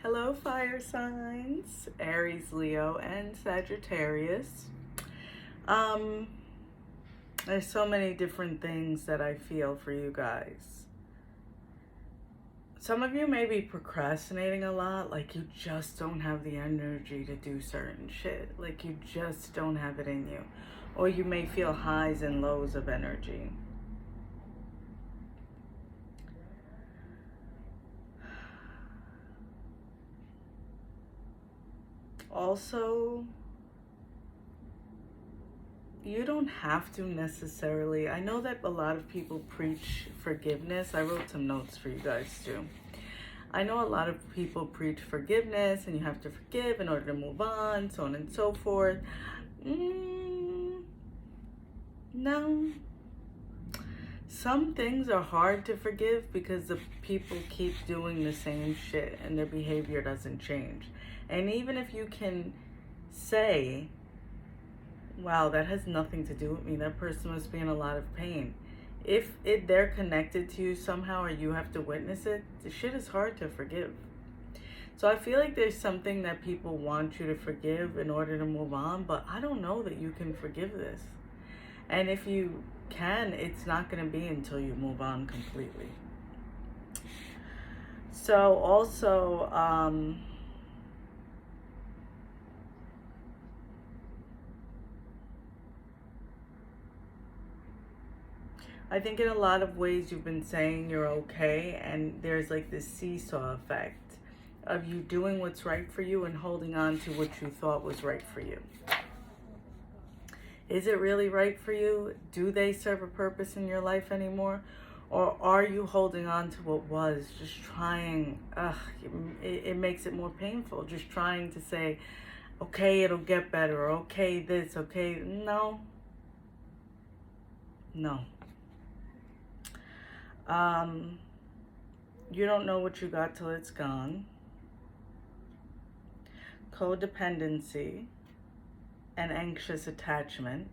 Hello, fire signs, Aries, Leo, and Sagittarius. Um, there's so many different things that I feel for you guys. Some of you may be procrastinating a lot, like you just don't have the energy to do certain shit. Like you just don't have it in you. Or you may feel highs and lows of energy. Also, you don't have to necessarily. I know that a lot of people preach forgiveness. I wrote some notes for you guys too. I know a lot of people preach forgiveness and you have to forgive in order to move on, so on and so forth. No. Some things are hard to forgive because the people keep doing the same shit and their behavior doesn't change. And even if you can say, wow, that has nothing to do with me, that person must be in a lot of pain. If they're connected to you somehow or you have to witness it, the shit is hard to forgive. So I feel like there's something that people want you to forgive in order to move on, but I don't know that you can forgive this. And if you can, it's not going to be until you move on completely. So also, I think in a lot of ways you've been saying you're okay, and there's like this seesaw effect of you doing what's right for you and holding on to what you thought was right for you. Is it really right for you? Do they serve a purpose in your life anymore? Or are you holding on to what was, just trying, it makes it more painful, just trying to say, okay, it'll get better, or okay, this, okay, no. You don't know what you got till it's gone. Codependency and anxious attachment.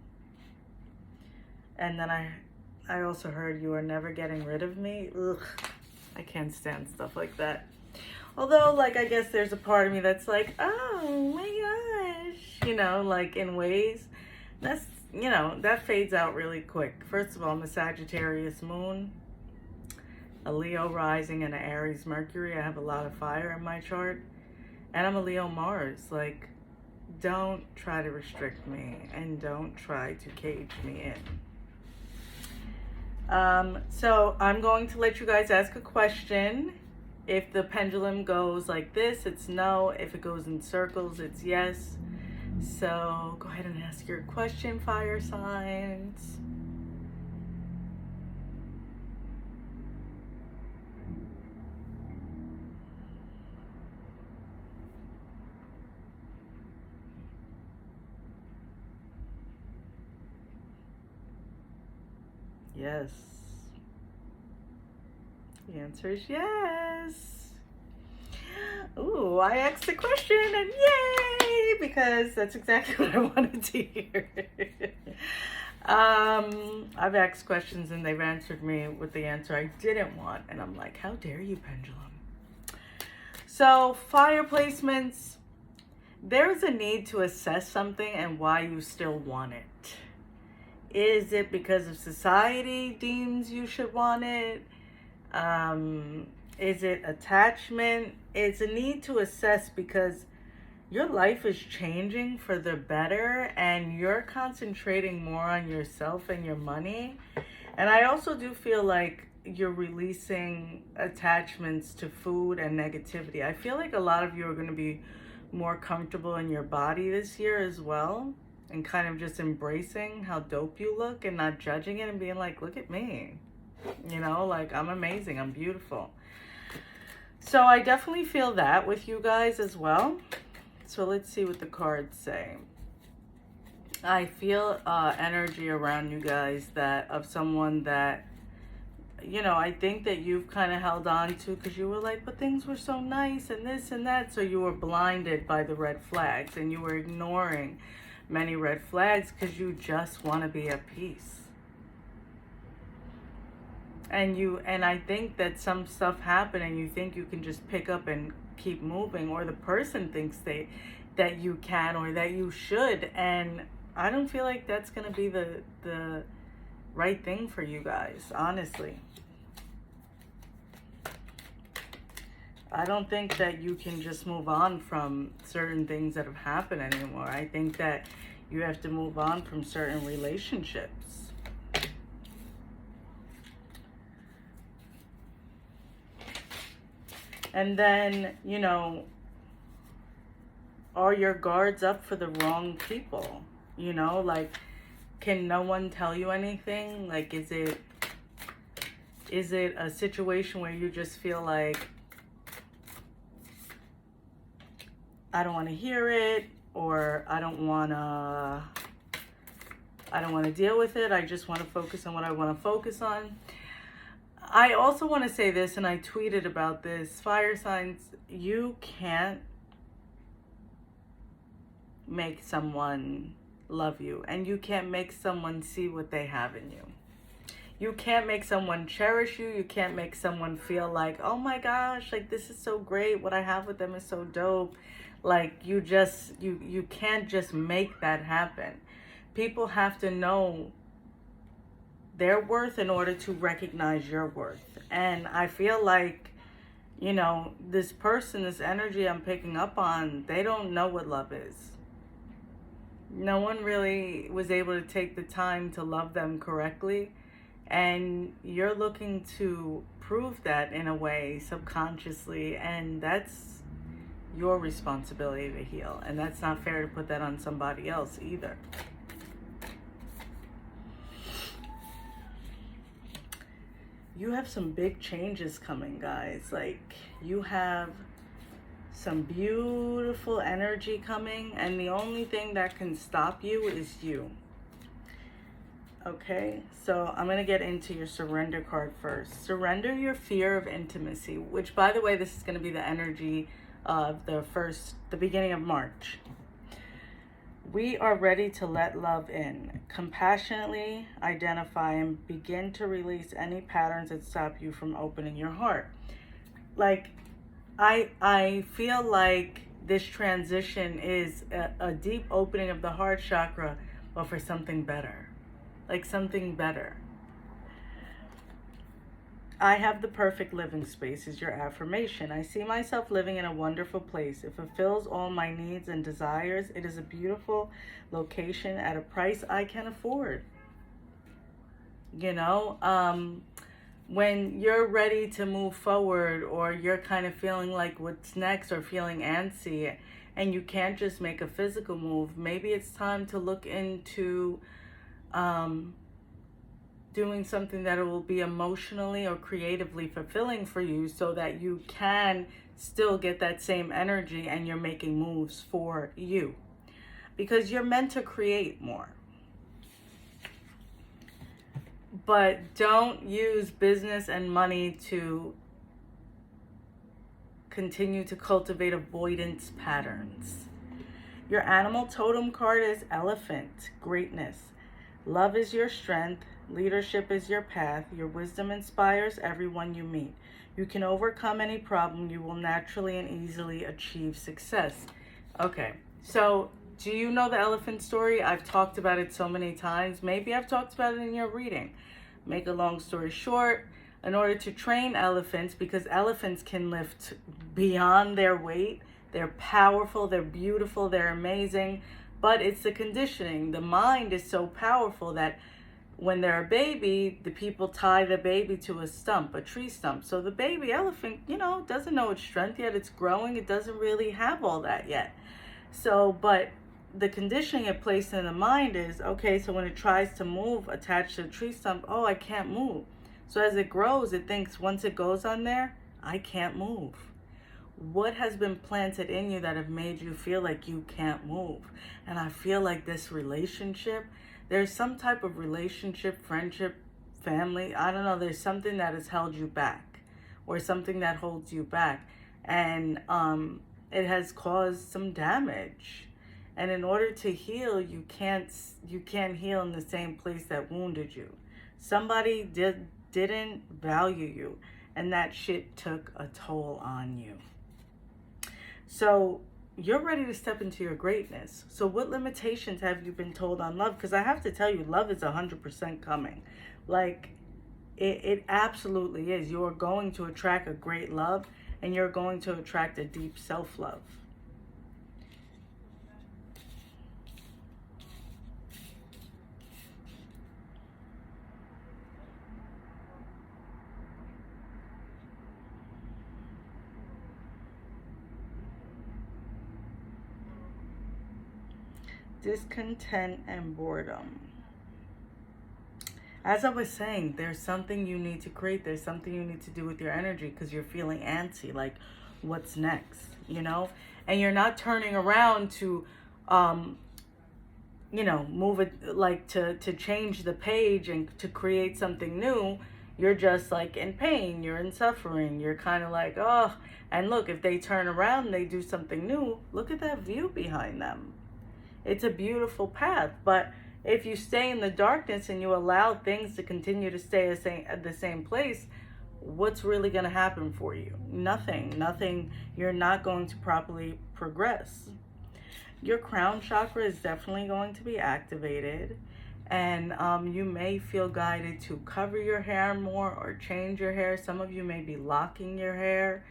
And then I also heard you are never getting rid of me. Ugh, I can't stand stuff like that. Although, like, I guess there's a part of me that's like, oh my gosh, like in ways, that's, that fades out really quick. First of all, I'm a Sagittarius moon, a Leo rising, and an Aries Mercury. I have a lot of fire in my chart. And I'm a Leo Mars. Like, don't try to restrict me and don't try to cage me in. So I'm going to let you guys ask a question. If the pendulum goes like this, it's no. If it goes in circles, it's yes. So go ahead and ask your question, fire signs. Yes. The answer is yes. Ooh, I asked the question and yay, because that's exactly what I wanted to hear. I've asked questions and they've answered me with the answer I didn't want. And I'm like, how dare you, pendulum? So fire placements, there's a need to assess something and why you still want it. Is it because of society deems you should want it? Is it attachment? It's a need to assess because your life is changing for the better and you're concentrating more on yourself and your money. And I also do feel like you're releasing attachments to food and negativity. I feel like a lot of you are going to be more comfortable in your body this year as well. And kind of just embracing how dope you look and not judging it and being like, look at me. Like, I'm amazing. I'm beautiful. So I definitely feel that with you guys as well. So let's see what the cards say. I feel energy around you guys that of someone that, I think that you've kind of held on to because you were like, but things were so nice and this and that. So you were blinded by the red flags and you were ignoring many red flags because you just want to be at peace. And I think that some stuff happened and you think you can just pick up and keep moving, or the person thinks that you can or that you should, and I don't feel like that's going to be the right thing for you guys, honestly. I don't think that you can just move on from certain things that have happened anymore. I think that you have to move on from certain relationships. And then, you know, are your guards up for the wrong people? You know, like, can no one tell you anything? Like, is it a situation where you just feel like, I don't want to hear it, or I don't want to deal with it. I just want to focus on what I want to focus on. I also want to say this, and I tweeted about this. Fire signs, you can't make someone love you, and you can't make someone see what they have in you. You can't make someone cherish you. You can't make someone feel like, oh my gosh, like this is so great. What I have with them is so dope. Like you can't just make that happen. People have to know their worth in order to recognize your worth. And I feel like, you know, this person, this energy I'm picking up on, they don't know what love is. No one really was able to take the time to love them correctly. And you're looking to prove that in a way subconsciously, and that's your responsibility to heal. And that's not fair to put that on somebody else either. You have some big changes coming, guys. Like, you have some beautiful energy coming, and the only thing that can stop you is you. Okay, so I'm going to get into your surrender card first. Surrender your fear of intimacy, which, by the way, this is going to be the energy of the beginning of March. We are ready to let love in. Compassionately identify and begin to release any patterns that stop you from opening your heart. Like, I feel like this transition is a deep opening of the heart chakra, but for something better. Like something better. I have the perfect living space is your affirmation. I see myself living in a wonderful place. It fulfills all my needs and desires. It is a beautiful location at a price I can afford. You know, when you're ready to move forward, or you're kind of feeling like what's next, or feeling antsy, and you can't just make a physical move, maybe it's time to look into doing something that will be emotionally or creatively fulfilling for you, so that you can still get that same energy and you're making moves for you, because you're meant to create more. But don't use business and money to continue to cultivate avoidance patterns. Your animal totem card is elephant, greatness. Love is your strength. Leadership is your path. Your wisdom inspires everyone you meet. You can overcome any problem. You will naturally and easily achieve success. Okay, so do you know the elephant story? I've talked about it so many times. Maybe I've talked about it in your reading. Make a long story short, in order to train elephants, because elephants can lift beyond their weight, they're powerful, they're beautiful, they're amazing, but it's the conditioning. The mind is so powerful that when they're a baby, the people tie the baby to a stump, a tree stump. So the baby elephant, you know, doesn't know its strength yet. It's growing. It doesn't really have all that yet. So, but the conditioning it placed in the mind is, okay, so when it tries to move attached to a tree stump, oh, I can't move. So as it grows, it thinks once it goes on there, I can't move. What has been planted in you that have made you feel like you can't move? And I feel like this relationship, there's some type of relationship, friendship, family, I don't know, there's something that has held you back, or something that holds you back, and it has caused some damage. And in order to heal, you can't heal in the same place that wounded you. Somebody didn't value you, and that shit took a toll on you. So you're ready to step into your greatness. So what limitations have you been told on love? Because I have to tell you, love is 100% coming. Like, it absolutely is. You are going to attract a great love, and you're going to attract a deep self-love. Discontent and boredom. As I was saying, there's something you need to create. There's something you need to do with your energy because you're feeling antsy. Like, what's next? You know? And you're not turning around to, move it, like to change the page and to create something new. You're just like in pain. You're in suffering. You're kind of like, oh. And look, if they turn around and they do something new, look at that view behind them. It's a beautiful path, but if you stay in the darkness and you allow things to continue to stay at the same place, what's really going to happen for you? Nothing. You're not going to properly progress. Your crown chakra is definitely going to be activated, and you may feel guided to cover your hair more or change your hair. Some of you may be locking your hair,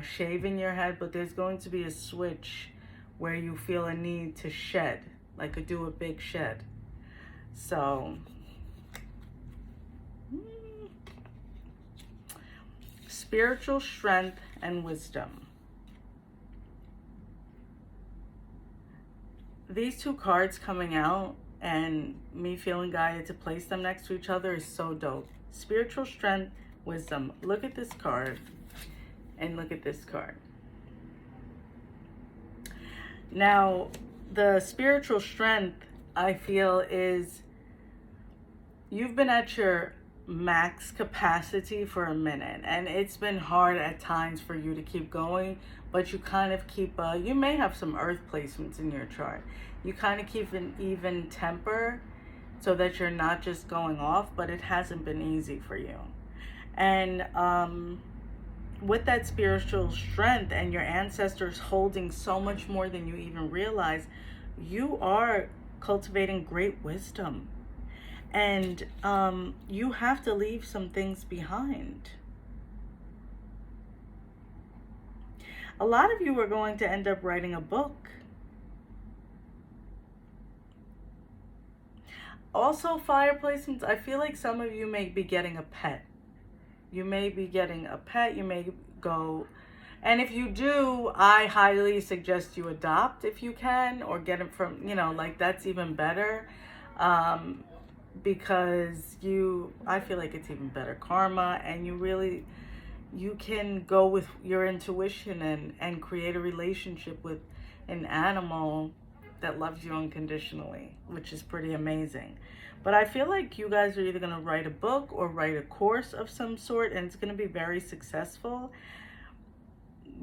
shaving your head, but there's going to be a switch where you feel a need to shed, like do a big shed. So, spiritual strength and wisdom. These two cards coming out and me feeling guided to place them next to each other is so dope. Spiritual strength, wisdom. Look at this card and look at this card. Now, the spiritual strength, I feel, is you've been at your max capacity for a minute, and it's been hard at times for you to keep going, but you kind of keep, you may have some earth placements in your chart. You kind of keep an even temper so that you're not just going off, but it hasn't been easy for you. And, with that spiritual strength and your ancestors holding so much more than you even realize, you are cultivating great wisdom. And you have to leave some things behind. A lot of you are going to end up writing a book. Also, fire placements, I feel like some of you may be getting a pet. You may be getting a pet, you may go, and if you do, I highly suggest you adopt if you can, or get it from, that's even better, because I feel like it's even better karma, and you can go with your intuition and create a relationship with an animal that loves you unconditionally, which is pretty amazing. But I feel like you guys are either going to write a book or write a course of some sort, and it's going to be very successful.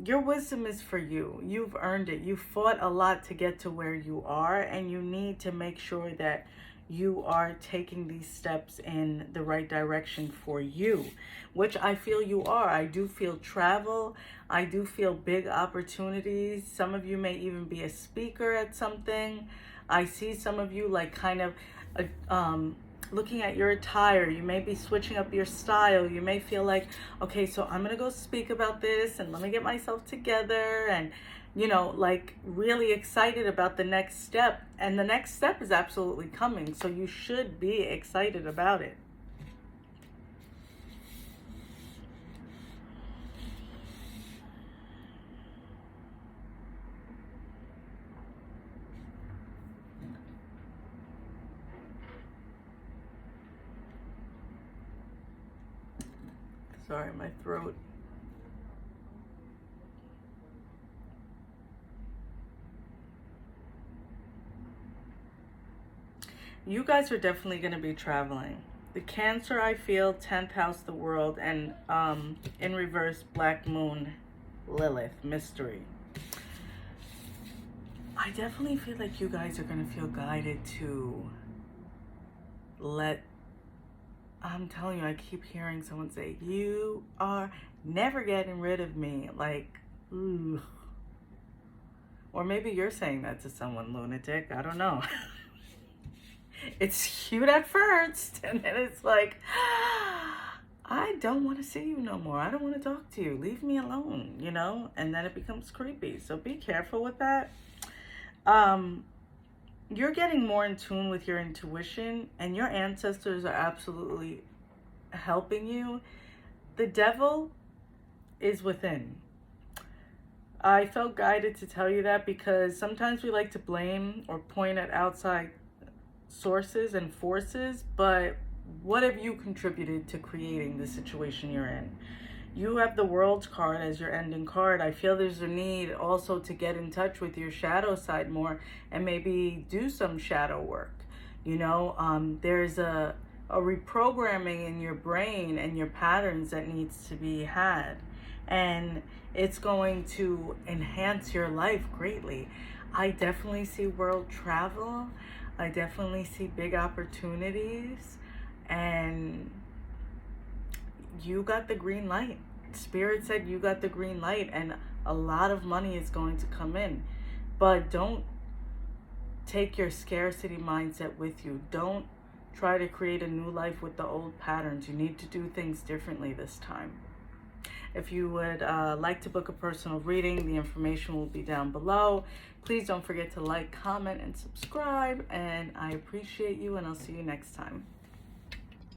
Your wisdom is for you. You've earned it. You fought a lot to get to where you are, and you need to make sure that you are taking these steps in the right direction for you, which I feel you are. I do feel travel. I do feel big opportunities. Some of you may even be a speaker at something. I see some of you like kind of looking at your attire. You may be switching up your style. You may feel like, okay, so I'm gonna go speak about this and let me get myself together, and like really excited about the next step. And the next step is absolutely coming, so you should be excited about it. Sorry, my throat. You guys are definitely going to be traveling. The Cancer, I feel, 10th house, the world, and in reverse, Black Moon, Lilith, mystery. I definitely feel like you guys are going to feel guided to I'm telling you, I keep hearing someone say, you are never getting rid of me. Like, ooh. Or maybe you're saying that to someone, lunatic. I don't know. It's cute at first, and then it's like, I don't want to see you no more. I don't want to talk to you. Leave me alone, you know? And then it becomes creepy. So be careful with that. You're getting more in tune with your intuition, and your ancestors are absolutely helping you. The devil is within. I felt guided to tell you that because sometimes we like to blame or point at outside sources and forces, but what have you contributed to creating the situation you're in? You have the World card as your ending card. I feel there's a need also to get in touch with your shadow side more and maybe do some shadow work. You know, there's a reprogramming in your brain and your patterns that needs to be had. And it's going to enhance your life greatly. I definitely see world travel. I definitely see big opportunities. And you got the green light. Spirit said you got the green light, and a lot of money is going to come in. But don't take your scarcity mindset with you. Don't try to create a new life with the old patterns. You need to do things differently this time. If you would like to book a personal reading, the information will be down below. Please don't forget to like, comment, and subscribe. And I appreciate you, and I'll see you next time.